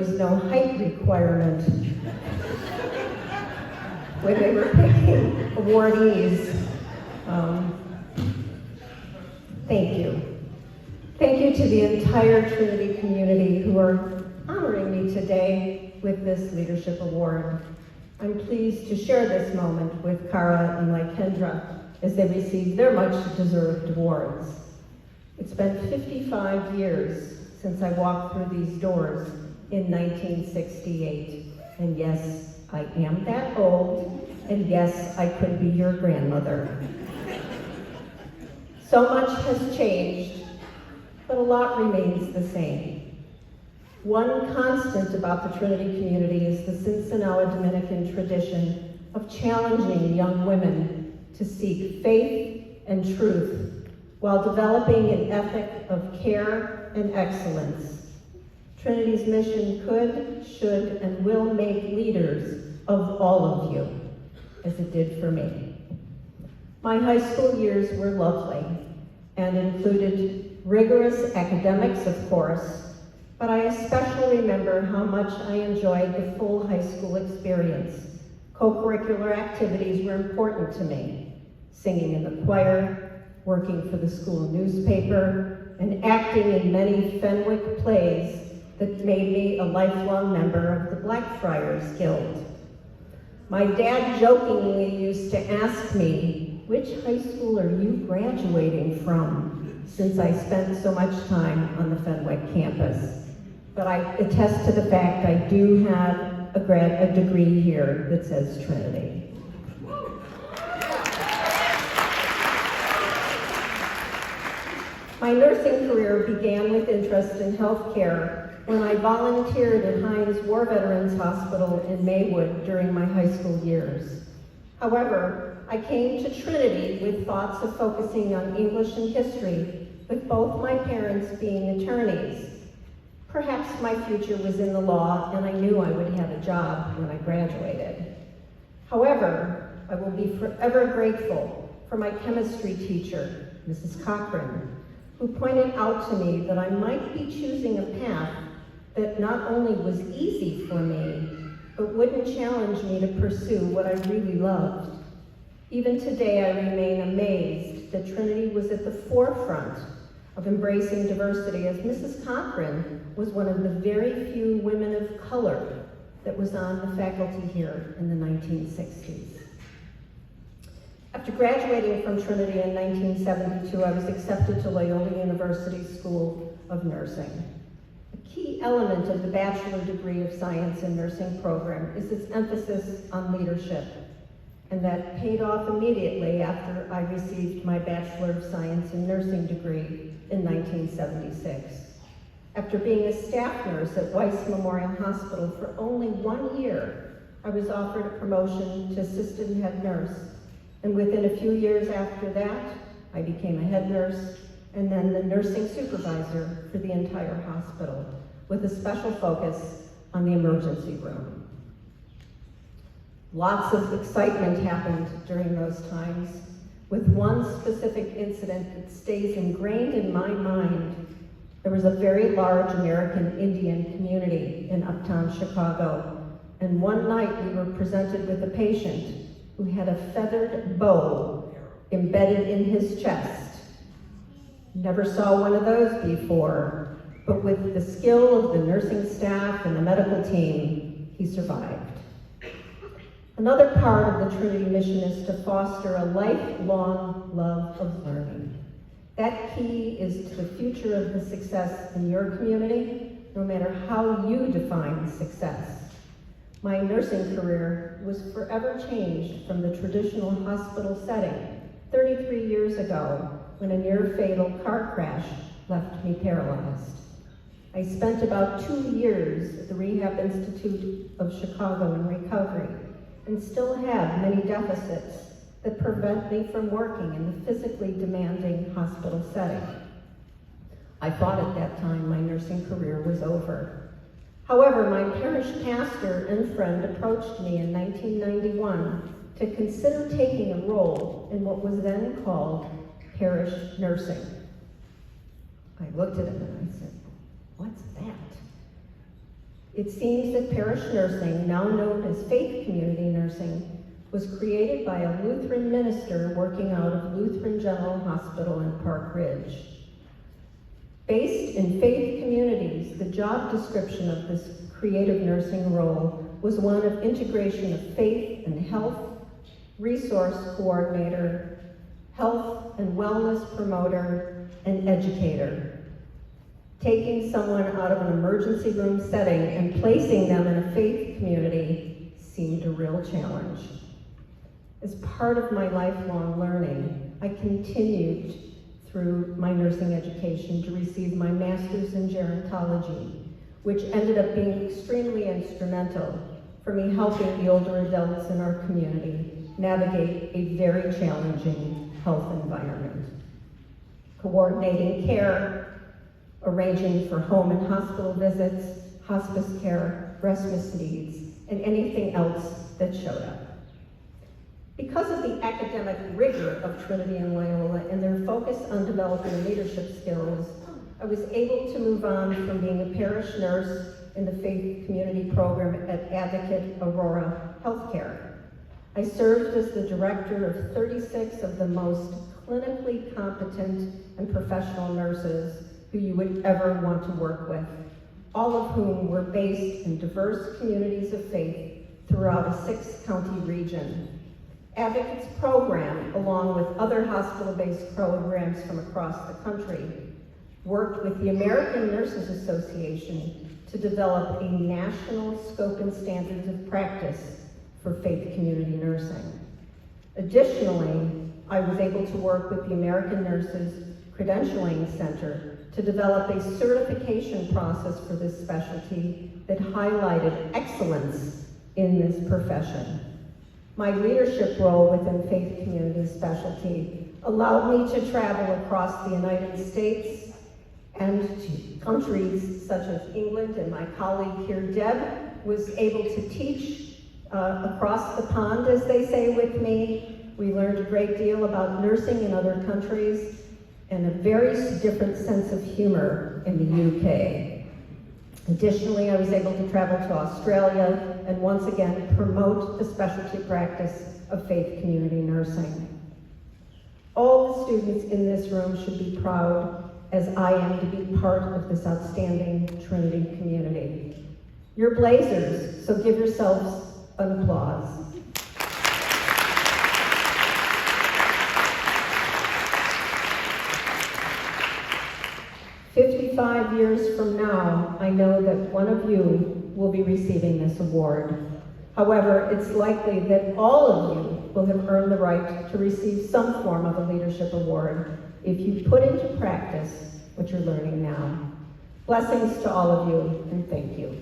was no height requirement when they were picking awardees. Thank you. Thank you to the entire Trinity community who are honoring me today with this leadership award. I'm pleased to share this moment with Cara and Kendra as they receive their much-deserved awards. It's been 55 years since I walked through these doors in 1968. And yes, I am that old, and yes, I could be your grandmother. So much has changed, but a lot remains the same. One constant about the Trinity community is the Sinsinawa Dominican tradition of challenging young women to seek faith and truth while developing an ethic of care and excellence. Trinity's mission could, should, and will make leaders of all of you, as it did for me. My high school years were lovely and included rigorous academics, of course, but I especially remember how much I enjoyed the full high school experience. Co-curricular activities were important to me. Singing in the choir, working for the school newspaper, and acting in many Fenwick plays that made me a lifelong member of the Blackfriars Guild. My dad jokingly used to ask me, which high school are you graduating from, since I spent so much time on the Fenwick campus. But I attest to the fact I do have a degree here that says Trinity. My nursing career began with interest in healthcare when I volunteered at Hines War Veterans Hospital in Maywood during my high school years. However, I came to Trinity with thoughts of focusing on English and history, with both my parents being attorneys. Perhaps my future was in the law, and I knew I would have a job when I graduated. However, I will be forever grateful for my chemistry teacher, Mrs. Cochran, who pointed out to me that I might be choosing a path that not only was easy for me, but wouldn't challenge me to pursue what I really loved. Even today, I remain amazed that Trinity was at the forefront of embracing diversity, as Mrs. Cochran was one of the very few women of color that was on the faculty here in the 1960s. After graduating from Trinity in 1972, I was accepted to Loyola University School of Nursing. A key element of the Bachelor degree of Science in Nursing program is its emphasis on leadership, and that paid off immediately after I received my Bachelor of Science in Nursing degree in 1976. After being a staff nurse at Weiss Memorial Hospital for only 1 year, I was offered a promotion to assistant head nurse. And within a few years after that, I became a head nurse and then the nursing supervisor for the entire hospital, with a special focus on the emergency room. Lots of excitement happened during those times, with one specific incident that stays ingrained in my mind. There was a very large American Indian community in uptown Chicago, and one night we were presented with a patient who had a feathered bow embedded in his chest. Never saw one of those before, but with the skill of the nursing staff and the medical team, he survived. Another part of the Trinity mission is to foster a lifelong love of learning. That key is to the future of the success in your community, no matter how you define success. My nursing career was forever changed from the traditional hospital setting 33 years ago when a near-fatal car crash left me paralyzed. I spent about 2 years at the Rehab Institute of Chicago in recovery and still have many deficits that prevent me from working in the physically demanding hospital setting. I thought at that time my nursing career was over. However, my parish pastor and friend approached me in 1991 to consider taking a role in what was then called parish nursing. I looked at him and I said, "What's that?" It seems that parish nursing, now known as faith community nursing, was created by a Lutheran minister working out of Lutheran General Hospital in Park Ridge. Based in faith communities, the job description of this creative nursing role was one of integration of faith and health, resource coordinator, health and wellness promoter, and educator. Taking someone out of an emergency room setting and placing them in a faith community seemed a real challenge. As part of my lifelong learning, I continued through my nursing education to receive my master's in gerontology, which ended up being extremely instrumental for me helping the older adults in our community navigate a very challenging health environment. Coordinating care, arranging for home and hospital visits, hospice care, respite needs, and anything else that showed up. Because of the academic rigor of Trinity and Loyola and their focus on developing leadership skills, I was able to move on from being a parish nurse in the faith community program at Advocate Aurora Healthcare. I served as the director of 36 of the most clinically competent and professional nurses who you would ever want to work with, all of whom were based in diverse communities of faith throughout a 6-county region. Advocates program, along with other hospital-based programs from across the country, worked with the American Nurses Association to develop a national scope and standards of practice for faith community nursing. Additionally, I was able to work with the American Nurses Credentialing Center to develop a certification process for this specialty that highlighted excellence in this profession. My leadership role within faith community specialty allowed me to travel across the United States and to countries such as England, and my colleague here, Deb, was able to teach across the pond, as they say, with me. We learned a great deal about nursing in other countries and a very different sense of humor in the UK. Additionally, I was able to travel to Australia and once again promote the specialty practice of faith community nursing. All the students in this room should be proud, as I am, to be part of this outstanding Trinity community. You're blazers, so give yourselves an applause. "55 years from now, I know that one of you will be receiving this award. However, it's likely that all of you will have earned the right to receive some form of a leadership award if you put into practice what you're learning now. Blessings to all of you, and thank you."